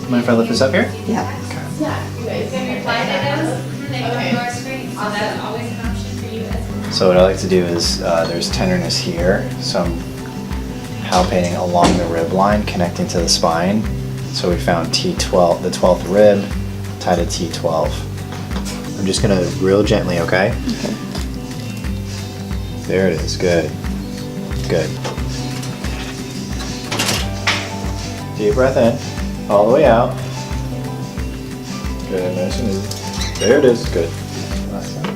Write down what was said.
Mind if I lift this up here? Yeah. Okay. So what I like to do is, there's tenderness here, so I'm palpating along the rib line, connecting to the spine. So we found T12, the 12th rib, tied to T12. I'm just gonna real gently, okay? Okay. There it is, good. Good. Deep breath in, all the way out. Good, nice and easy. There it is, good. Last time.